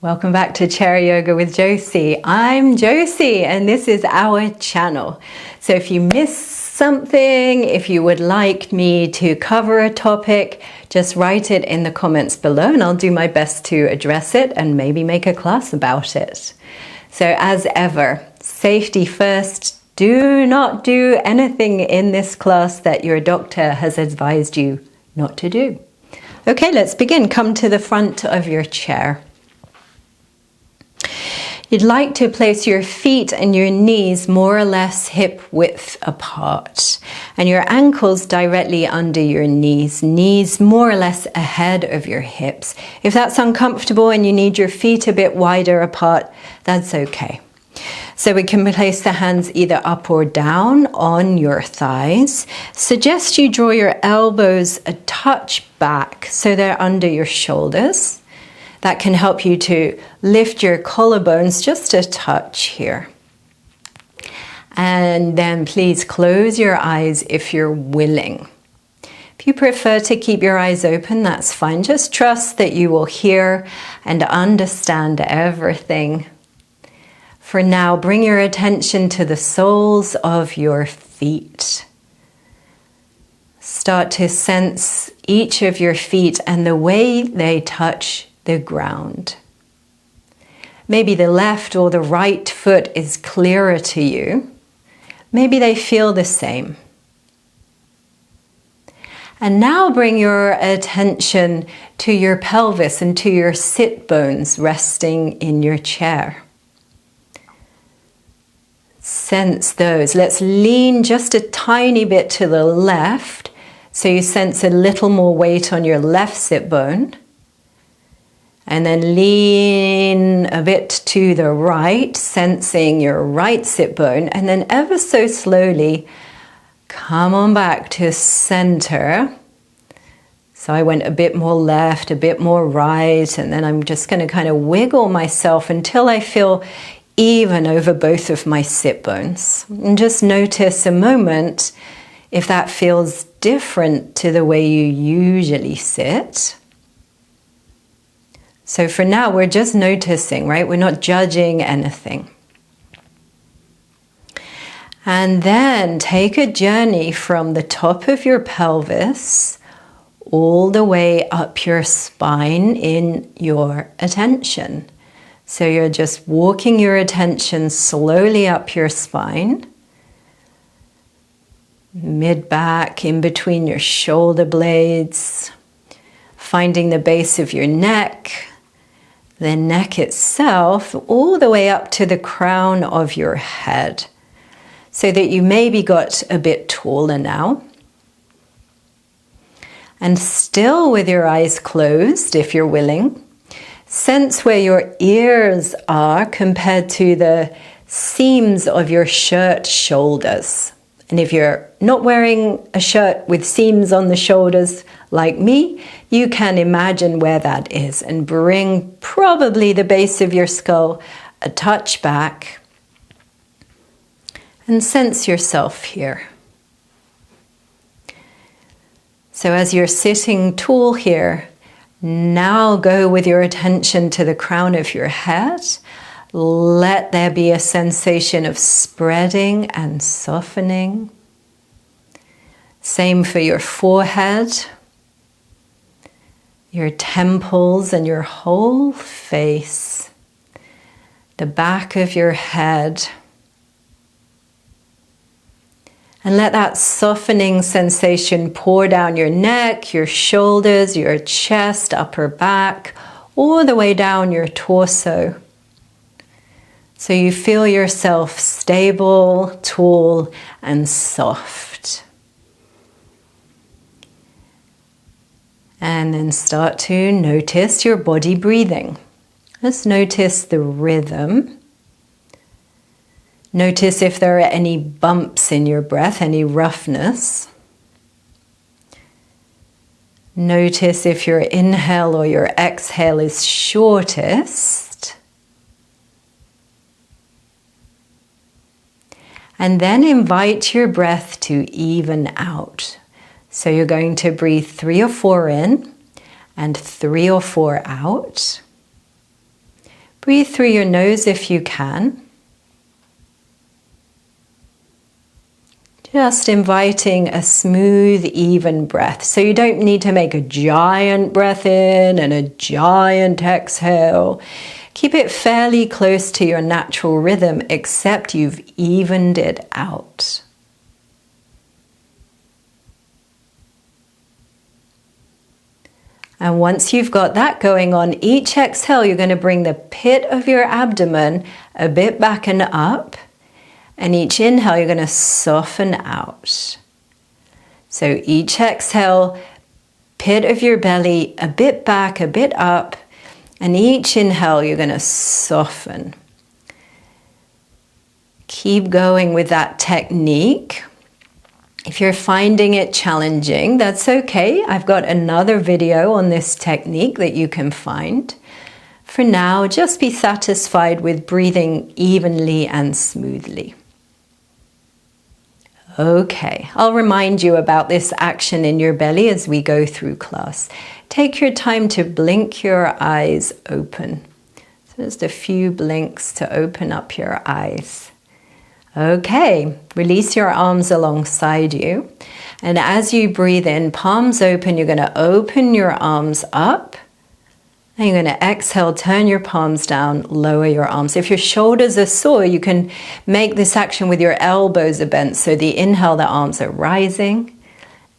Welcome back to Chair Yoga with Josie. I'm Josie and this is our channel. So if you missed something, if you would like me to cover a topic, just write it in the comments below and I'll do my best to address it and maybe make a class about it. So as ever, safety first. Do not do anything in this class that your doctor has advised you not to do. Okay, let's begin. Come to the front of your chair. You'd like to place your feet and your knees more or less hip width apart and your ankles directly under your knees, knees more or less ahead of your hips. If that's uncomfortable and you need your feet a bit wider apart, that's okay. So we can place the hands either up or down on your thighs. Suggest you draw your elbows a touch back so they're under your shoulders. That can help you to lift your collarbones just a touch here. And then please close your eyes if you're willing. If you prefer to keep your eyes open, that's fine. Just trust that you will hear and understand everything. For now, bring your attention to the soles of your feet. Start to sense each of your feet and the way they touch the ground. Maybe the left or the right foot is clearer to you. Maybe they feel the same. And now bring your attention to your pelvis and to your sit bones resting in your chair. Sense those. Let's lean just a tiny bit to the left so you sense a little more weight on your left sit bone. And then lean a bit to the right, sensing your right sit bone. And then ever so slowly, come on back to center. So I went a bit more left, a bit more right. And then I'm just going to kind of wiggle myself until I feel even over both of my sit bones. And just notice a moment if that feels different to the way you usually sit. So for now, we're just noticing, right? We're not judging anything. And then take a journey from the top of your pelvis all the way up your spine in your attention. So you're just walking your attention slowly up your spine, mid-back, in between your shoulder blades, finding the base of your neck, the neck itself, all the way up to the crown of your head, so that you maybe got a bit taller now. And still with your eyes closed, if you're willing, sense where your ears are compared to the seams of your shirt shoulders. And if you're not wearing a shirt with seams on the shoulders like me, you can imagine where that is and bring probably the base of your skull a touch back and sense yourself here. So as you're sitting tall here, now go with your attention to the crown of your head. Let there be a sensation of spreading and softening. Same for your forehead, your temples and your whole face, the back of your head. And let that softening sensation pour down your neck, your shoulders, your chest, upper back, all the way down your torso. So you feel yourself stable, tall, and soft. And then start to notice your body breathing. Let's notice the rhythm. Notice if there are any bumps in your breath, any roughness. Notice if your inhale or your exhale is shortest. And then invite your breath to even out. So you're going to breathe 3 or 4 in and 3 or 4 out. Breathe through your nose if you can. Just inviting a smooth, even breath. So you don't need to make a giant breath in and a giant exhale. Keep it fairly close to your natural rhythm, except you've evened it out. And once you've got that going on, each exhale, you're going to bring the pit of your abdomen a bit back and up. And each inhale, you're going to soften out. So each exhale, pit of your belly a bit back, a bit up. And each inhale, you're going to soften. Keep going with that technique. If you're finding it challenging, that's okay. I've got another video on this technique that you can find. For now, just be satisfied with breathing evenly and smoothly. Okay, I'll remind you about this action in your belly as we go through class. Take your time to blink your eyes open. So just a few blinks to open up your eyes. Okay, release your arms alongside you. And as you breathe in, palms open, you're going to open your arms up. And you're going to exhale, turn your palms down, lower your arms. If your shoulders are sore, you can make this action with your elbows are bent. So the inhale, the arms are rising.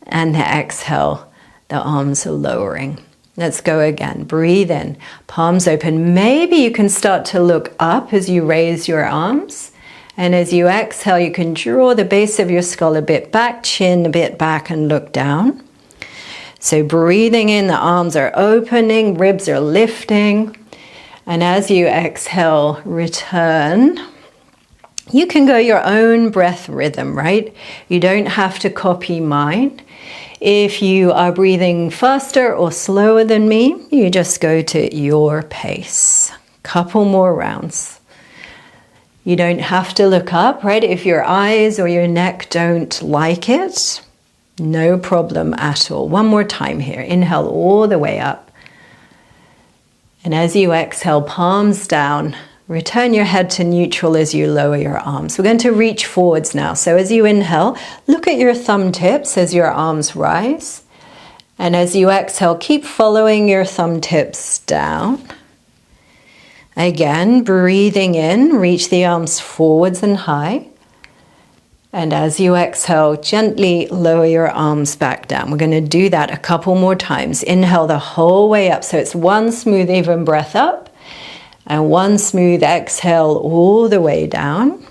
And the exhale, the arms are lowering. Let's go again. Breathe in, palms open. Maybe you can start to look up as you raise your arms. And as you exhale, you can draw the base of your skull a bit back, chin a bit back, and look down. So breathing in, the arms are opening, ribs are lifting. And as you exhale, return. You can go your own breath rhythm, right? You don't have to copy mine. If you are breathing faster or slower than me, you just go to your pace. Couple more rounds. You don't have to look up, right? If your eyes or your neck don't like it, no problem at all. One more time here. Inhale all the way up. And as you exhale, palms down, return your head to neutral as you lower your arms. We're going to reach forwards now. So as you inhale, look at your thumb tips as your arms rise. And as you exhale, keep following your thumb tips down. Again, breathing in, reach the arms forwards and high. And as you exhale, gently lower your arms back down. We're going to do that a couple more times. Inhale the whole way up. So it's one smooth, even breath up. And one smooth exhale all the way down.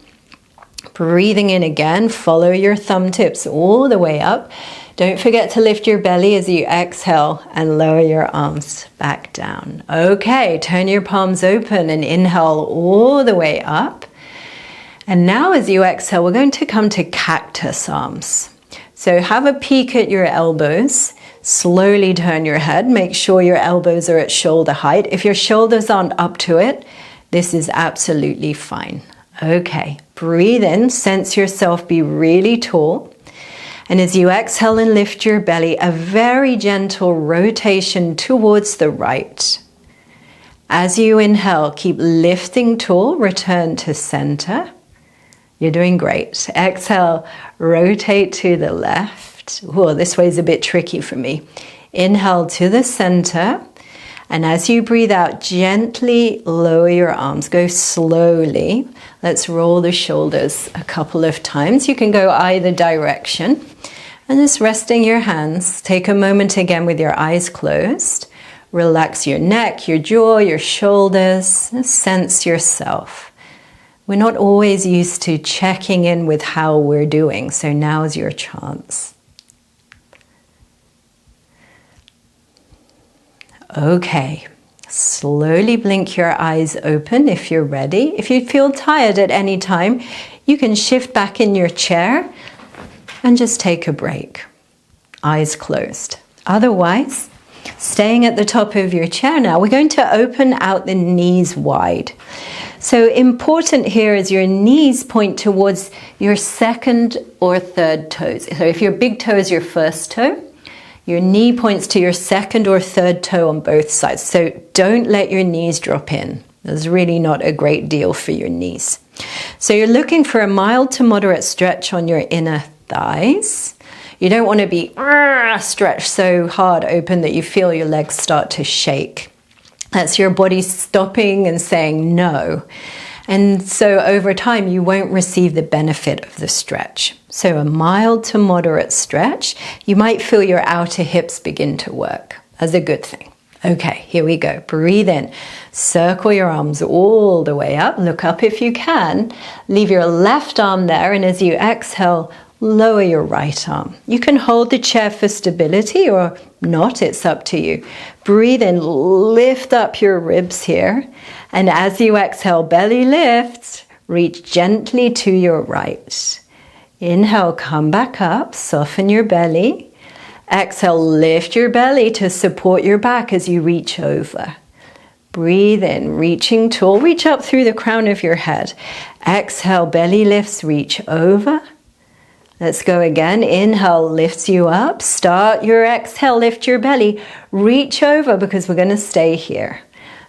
Breathing in again, follow your thumb tips all the way up. Don't forget to lift your belly as you exhale and lower your arms back down. Okay, turn your palms open and inhale all the way up. And now as you exhale, we're going to come to cactus arms. So have a peek at your elbows. Slowly turn your head. Make sure your elbows are at shoulder height. If your shoulders aren't up to it, this is absolutely fine. Okay, breathe in, sense yourself be really tall. And as you exhale and lift your belly, a very gentle rotation towards the right. As you inhale, keep lifting tall, return to center. You're doing great. Exhale, rotate to the left. Whoa, this way is a bit tricky for me. Inhale to the center. And as you breathe out, gently lower your arms. Go slowly. Let's roll the shoulders a couple of times. You can go either direction. And just resting your hands. Take a moment again with your eyes closed. Relax your neck, your jaw, your shoulders. Sense yourself. We're not always used to checking in with how we're doing, so now's your chance. Okay, slowly blink your eyes open if you're ready. If you feel tired at any time, you can shift back in your chair and just take a break. Eyes closed. Otherwise, staying at the top of your chair now, we're going to open out the knees wide. So important here is your knees point towards your second or third toes. So if your big toe is your first toe, your knee points to your second or third toe on both sides. So don't let your knees drop in. There's really not a great deal for your knees. So you're looking for a mild to moderate stretch on your inner thighs. You don't want to be stretched so hard open that you feel your legs start to shake. That's your body stopping and saying no. And so over time, you won't receive the benefit of the stretch. So a mild to moderate stretch, you might feel your outer hips begin to work. That's a good thing. Okay, here we go. Breathe in. Circle your arms all the way up. Look up if you can. Leave your left arm there, and as you exhale, lower your right arm. You can hold the chair for stability or not, it's up to you. Breathe in, lift up your ribs here. And as you exhale, belly lifts, reach gently to your right. Inhale, come back up, soften your belly. Exhale, lift your belly to support your back as you reach over. Breathe in, reaching tall, reach up through the crown of your head. Exhale, belly lifts, reach over. Let's go again. Inhale lifts you up. Start your exhale, lift your belly, reach over because we're going to stay here.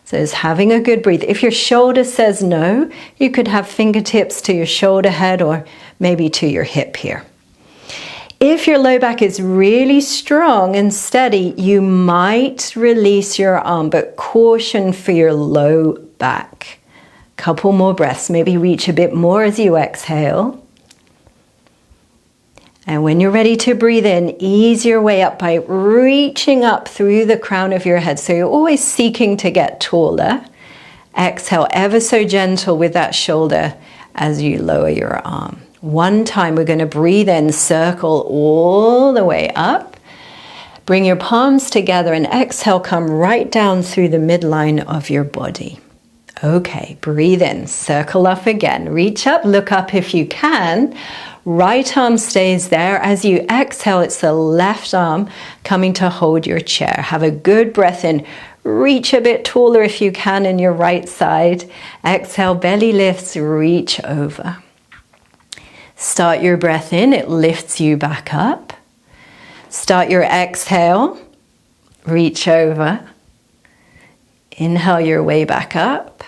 So it's having a good breathe. If your shoulder says no, you could have fingertips to your shoulder head or maybe to your hip here. If your low back is really strong and steady, you might release your arm, but caution for your low back. Couple more breaths. Maybe reach a bit more as you exhale. And when you're ready to breathe in, ease your way up by reaching up through the crown of your head. So you're always seeking to get taller. Exhale ever so gentle with that shoulder as you lower your arm. One time we're going to breathe in, circle all the way up. Bring your palms together and exhale, come right down through the midline of your body. Okay, breathe in, circle up again, reach up, look up if you can. Right arm stays there. As you exhale, it's the left arm coming to hold your chair. Have a good breath in. Reach a bit taller if you can in your right side. Exhale, belly lifts, reach over. Start your breath in, it lifts you back up. Start your exhale, reach over. Inhale your way back up.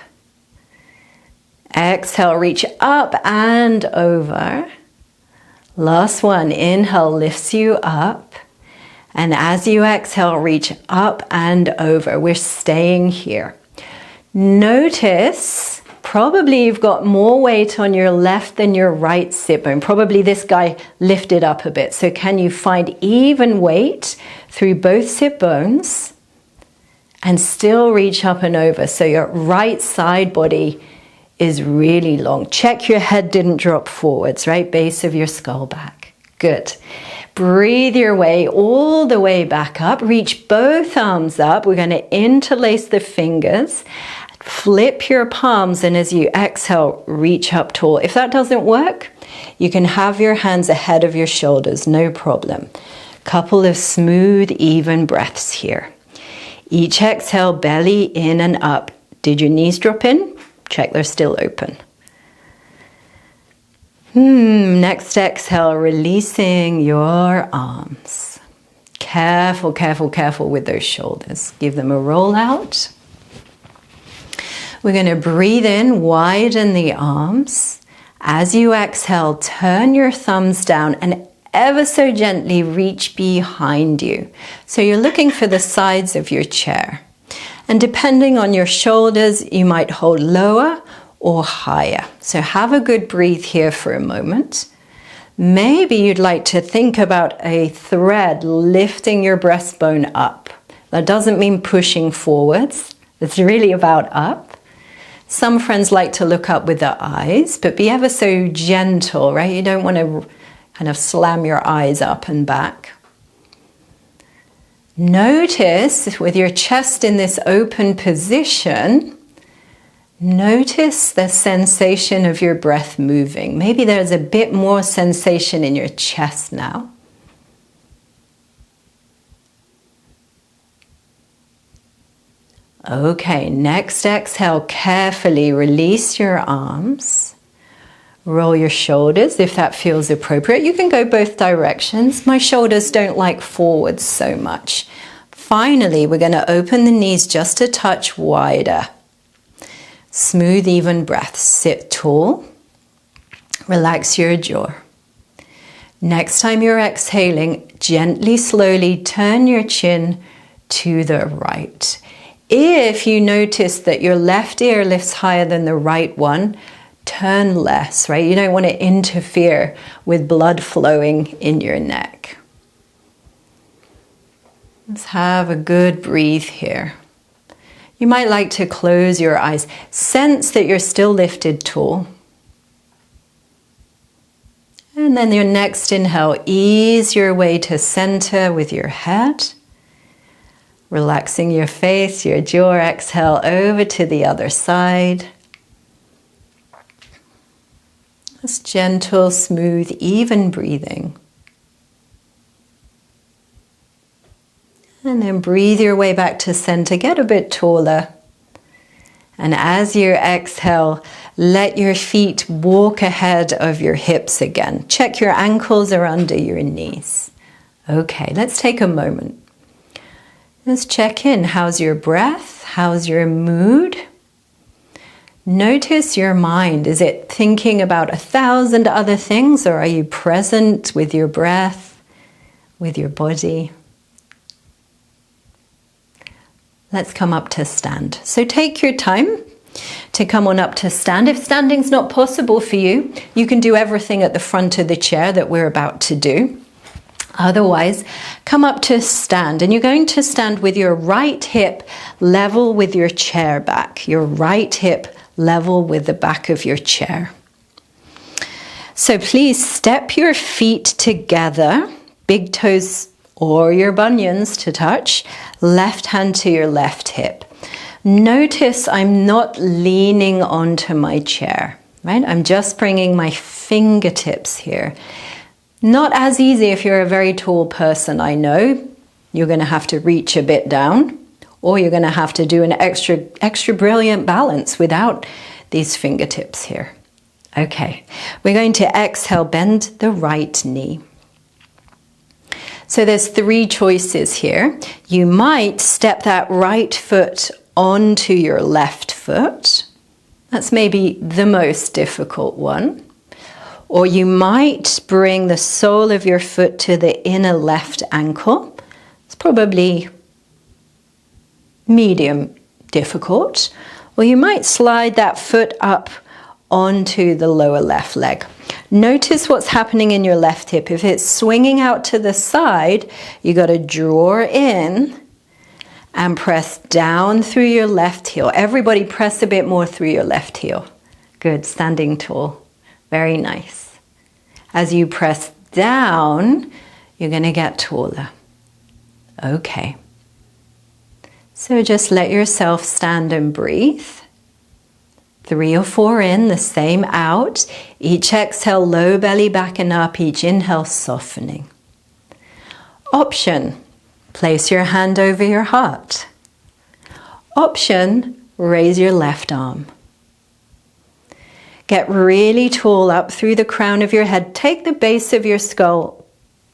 Exhale, reach up and over. Last one, inhale lifts you up. And as you exhale, reach up and over. We're staying here. Notice, probably you've got more weight on your left than your right sit bone. Probably this guy lifted up a bit. So can you find even weight through both sit bones and still reach up and over? So your right side body is really long. Check your head didn't drop forwards, right? Base of your skull back. Good. Breathe your way all the way back up. Reach both arms up. We're going to interlace the fingers. Flip your palms, and as you exhale, reach up tall. If that doesn't work, you can have your hands ahead of your shoulders, no problem. Couple of smooth, even breaths here. Each exhale, belly in and up. Did your knees drop in? Check they're still open. Next exhale, releasing your arms. Careful, careful, careful with those shoulders. Give them a roll out. We're going to breathe in, widen the arms. As you exhale, turn your thumbs down and ever so gently reach behind you. So you're looking for the sides of your chair. And depending on your shoulders, you might hold lower or higher. So have a good breathe here for a moment. Maybe you'd like to think about a thread lifting your breastbone up. That doesn't mean pushing forwards. It's really about up. Some friends like to look up with their eyes, but be ever so gentle, right? You don't want to kind of slam your eyes up and back. Notice with your chest in this open position, notice the sensation of your breath moving. Maybe there's a bit more sensation in your chest now. Okay, next exhale, carefully release your arms. Roll your shoulders if that feels appropriate. You can go both directions. My shoulders don't like forwards so much. Finally, we're going to open the knees just a touch wider. Smooth, even breaths. Sit tall. Relax your jaw. Next time you're exhaling, gently, slowly turn your chin to the right. If you notice that your left ear lifts higher than the right one, turn less, right? You don't want to interfere with blood flowing in your neck. Let's have a good breathe here. You might like to close your eyes. Sense that you're still lifted tall. And then your next inhale, ease your way to center with your head. Relaxing your face, your jaw. Exhale over to the other side. Just gentle, smooth, even breathing. And then breathe your way back to center. Get a bit taller. And as you exhale, let your feet walk ahead of your hips again. Check your ankles are under your knees. Okay, let's take a moment. Let's check in. How's your breath? How's your mood? Notice your mind. Is it thinking about 1,000 other things, or are you present with your breath, with your body? Let's come up to stand. So take your time to come on up to stand. If standing's not possible for you, you can do everything at the front of the chair that we're about to do. Otherwise, come up to stand, and you're going to stand with your right hip level with your chair back. Your right hip level with the back of your chair. So please step your feet together, big toes or your bunions to touch, left hand to your left hip. Notice I'm not leaning onto my chair, right? I'm just bringing my fingertips here. Not as easy if you're a very tall person, I know. You're going to have to reach a bit down, or you're going to have to do an extra brilliant balance without these fingertips here. Okay, we're going to exhale, bend the right knee. So there's 3 choices here. You might step that right foot onto your left foot. That's maybe the most difficult one. Or you might bring the sole of your foot to the inner left ankle. It's probably medium difficult. Or you might slide that foot up onto the lower left leg. Notice what's happening in your left hip. If it's swinging out to the side, you got to draw in and press down through your left heel. Everybody press a bit more through your left heel. Good, standing tall. Very nice. As you press down, you're going to get taller. Okay. So just let yourself stand and breathe. 3 or 4 in, the same out. Each exhale, low belly back and up. Each inhale, softening. Option, place your hand over your heart. Option, raise your left arm. Get really tall up through the crown of your head. Take the base of your skull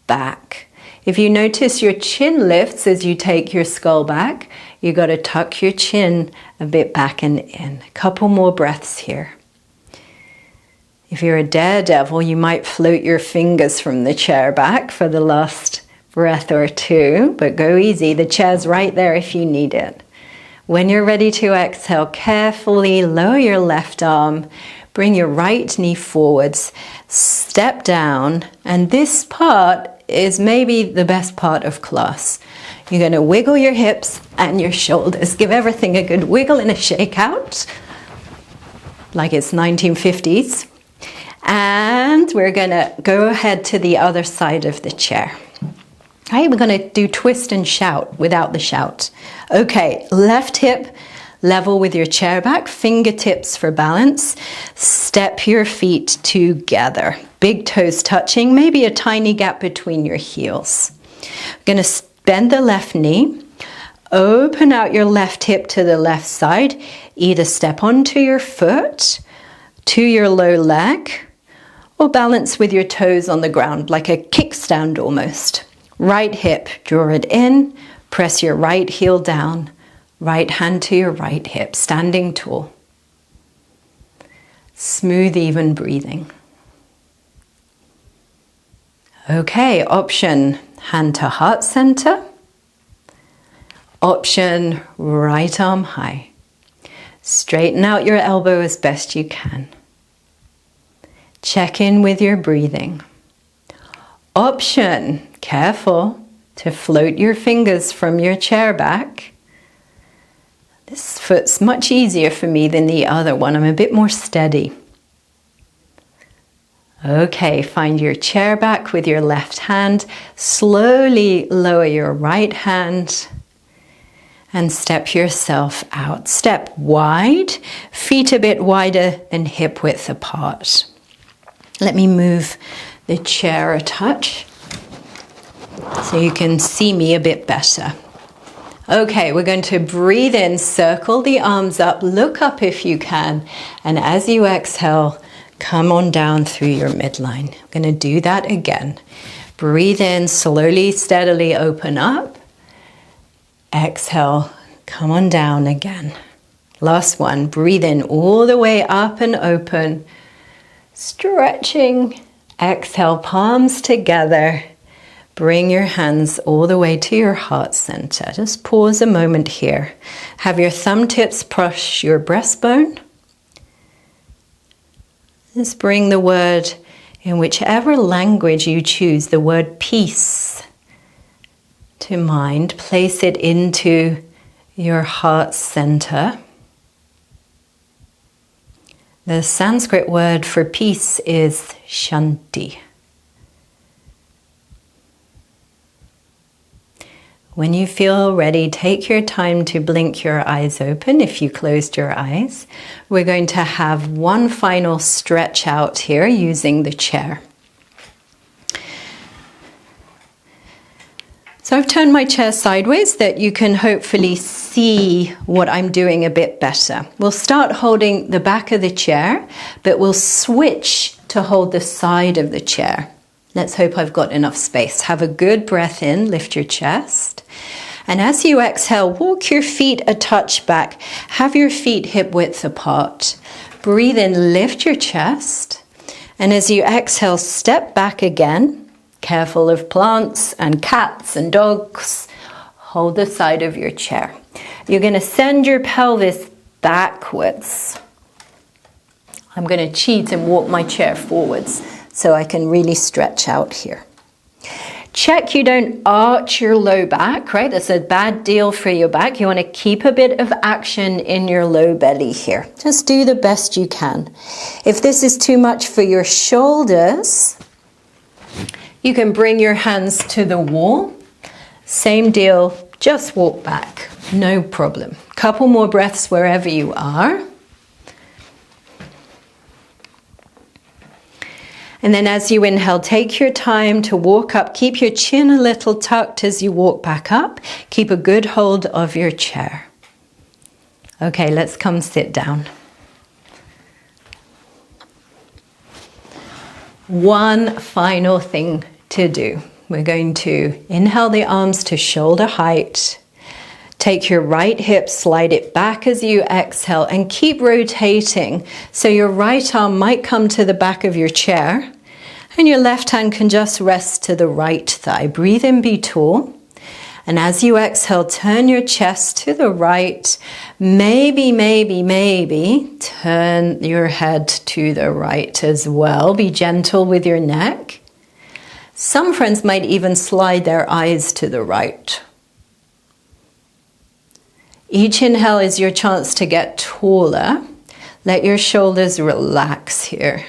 back. If you notice your chin lifts as you take your skull back, you got to tuck your chin a bit back and in. A couple more breaths here. If you're a daredevil, you might float your fingers from the chair back for the last breath or 2, but go easy. The chair's right there if you need it. When you're ready to exhale, carefully lower your left arm, bring your right knee forwards, step down, and this part is maybe the best part of class. You're going to wiggle your hips and your shoulders. Give everything a good wiggle and a shake out, like it's 1950s. And we're going to go ahead to the other side of the chair. Right, we're going to do twist and shout without the shout. Okay, left hip level with your chair back, fingertips for balance. Step your feet together. Big toes touching, maybe a tiny gap between your heels. We're going to bend the left knee. Open out your left hip to the left side. Either step onto your foot, to your low leg, or balance with your toes on the ground like a kickstand almost. Right hip, draw it in, press your right heel down, right hand to your right hip, standing tall. Smooth, even breathing. Okay, option hand to heart center. Option right arm high. Straighten out your elbow as best you can. Check in with your breathing. Option, careful to float your fingers from your chair back. This foot's much easier for me than the other one. I'm a bit more steady. Okay, find your chair back with your left hand. Slowly lower your right hand and step yourself out. Step wide, feet a bit wider than hip width apart. Let me move the chair a touch so you can see me a bit better. Okay, we're going to breathe in, circle the arms up, look up if you can, and as you exhale, come on down through your midline. I'm going to do that again. Breathe in, slowly, steadily open up. Exhale, come on down again. Last one, breathe in all the way up and open. Stretching, exhale, palms together. Bring your hands all the way to your heart center. Just pause a moment here. Have your thumb tips brush your breastbone. Just bring the word in whichever language you choose, the word peace, to mind. Place it into your heart center. The Sanskrit word for peace is shanti. When you feel ready, take your time to blink your eyes open if you closed your eyes. We're going to have one final stretch out here using the chair. So I've turned my chair sideways that you can hopefully see what I'm doing a bit better. We'll start holding the back of the chair, but we'll switch to hold the side of the chair. Let's hope I've got enough space. Have a good breath in, lift your chest. And as you exhale, walk your feet a touch back. Have your feet hip width apart. Breathe in, lift your chest. And as you exhale, step back again. Careful of plants and cats and dogs. Hold the side of your chair. You're going to send your pelvis backwards. I'm going to cheat and walk my chair forwards so I can really stretch out here. Check you don't arch your low back, right? That's a bad deal for your back. You want to keep a bit of action in your low belly here. Just do the best you can. If this is too much for your shoulders, you can bring your hands to the wall. Same deal, just walk back, no problem. Couple more breaths wherever you are. And then as you inhale, take your time to walk up. Keep your chin a little tucked as you walk back up. Keep a good hold of your chair. Okay, let's come sit down. One final thing to do. We're going to inhale the arms to shoulder height. Take your right hip, slide it back as you exhale, and keep rotating. So your right arm might come to the back of your chair, and your left hand can just rest to the right thigh. Breathe in, be tall. And as you exhale, turn your chest to the right. Maybe turn your head to the right as well. Be gentle with your neck. Some friends might even slide their eyes to the right. Each inhale is your chance to get taller. Let your shoulders relax here.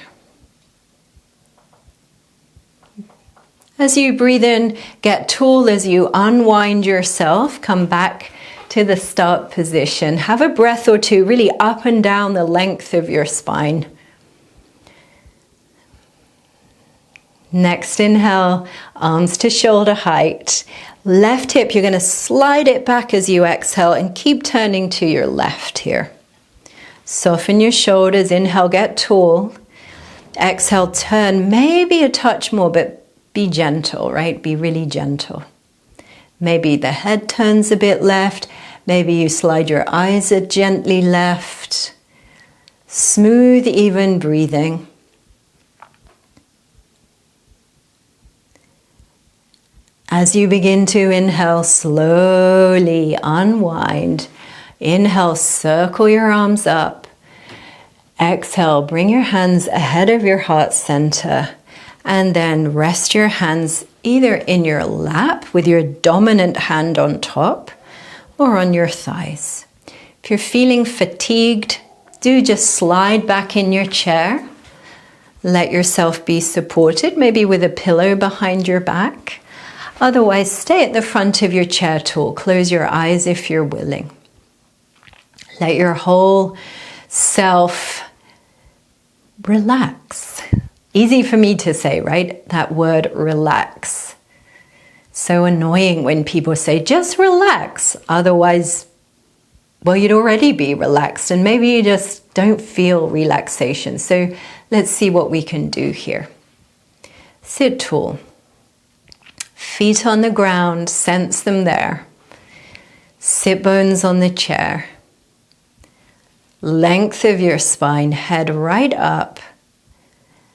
As you breathe in, get tall. As you unwind yourself, come back to the start position. Have a breath or two really up and down the length of your spine. Next inhale, arms to shoulder height. Left hip, you're going to slide it back as you exhale and keep turning to your left here. Soften your shoulders. Inhale, get tall. Exhale, turn maybe a touch more, but be gentle, right? Be really gentle. Maybe the head turns a bit left. Maybe you slide your eyes gently left. Smooth, even breathing. As you begin to inhale, slowly unwind. Inhale, circle your arms up. Exhale, bring your hands ahead of your heart center. And then rest your hands either in your lap with your dominant hand on top or on your thighs. If you're feeling fatigued, do just slide back in your chair. Let yourself be supported, maybe with a pillow behind your back. Otherwise, stay at the front of your chair tall. Close your eyes if you're willing. Let your whole self relax. Easy for me to say, right? That word relax. So annoying when people say, just relax. Otherwise, well, you'd already be relaxed and maybe you just don't feel relaxation. So let's see what we can do here. Sit tall. Feet on the ground, sense them there. Sit bones on the chair. Length of your spine, head right up.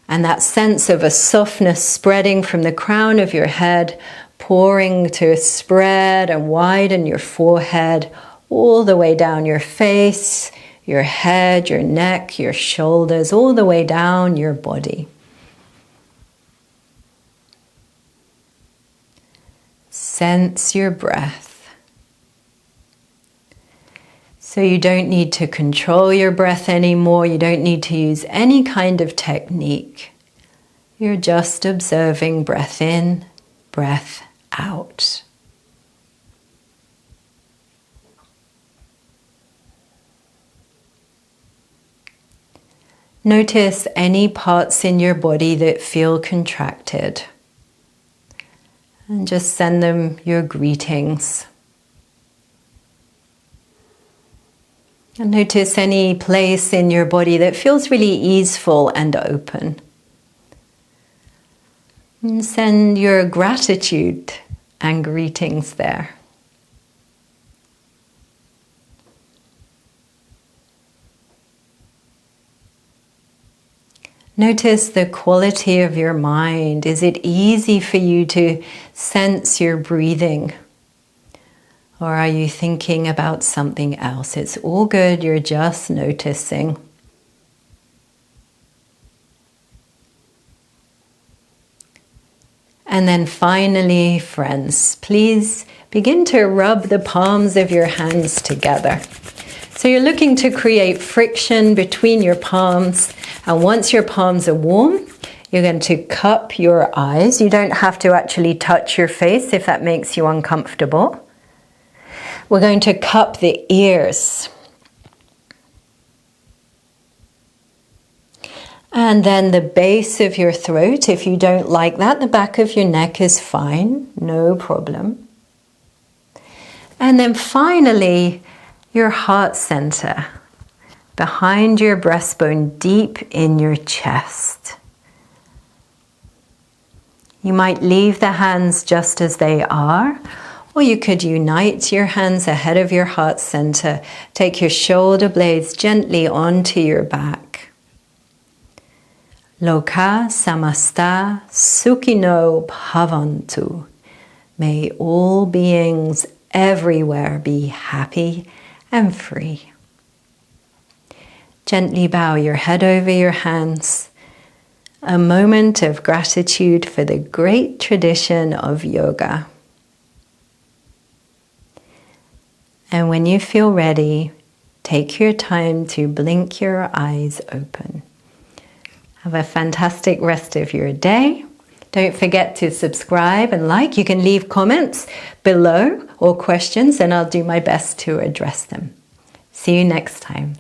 And that sense of a softness spreading from the crown of your head, pouring to spread and widen your forehead, all the way down your face, your head, your neck, your shoulders, all the way down your body. Sense your breath. So you don't need to control your breath anymore. You don't need to use any kind of technique. You're just observing breath in, breath out. Notice any parts in your body that feel contracted. And just send them your greetings. And notice any place in your body that feels really easeful and open. And send your gratitude and greetings there. Notice the quality of your mind. Is it easy for you to sense your breathing? Or are you thinking about something else? It's all good, you're just noticing. And then finally, friends, please begin to rub the palms of your hands together. So you're looking to create friction between your palms. And once your palms are warm, you're going to cup your eyes. You don't have to actually touch your face if that makes you uncomfortable. We're going to cup the ears. And then the base of your throat. If you don't like that, the back of your neck is fine. No problem. And then finally, your heart center, behind your breastbone, deep in your chest. You might leave the hands just as they are, or you could unite your hands ahead of your heart center. Take your shoulder blades gently onto your back. Loka samasta sukhino bhavantu. May all beings everywhere be happy and free. Gently bow your head over your hands. A moment of gratitude for the great tradition of yoga. And when you feel ready, take your time to blink your eyes open. Have a fantastic rest of your day. Don't forget to subscribe and like. You can leave comments below or questions and I'll do my best to address them. See you next time.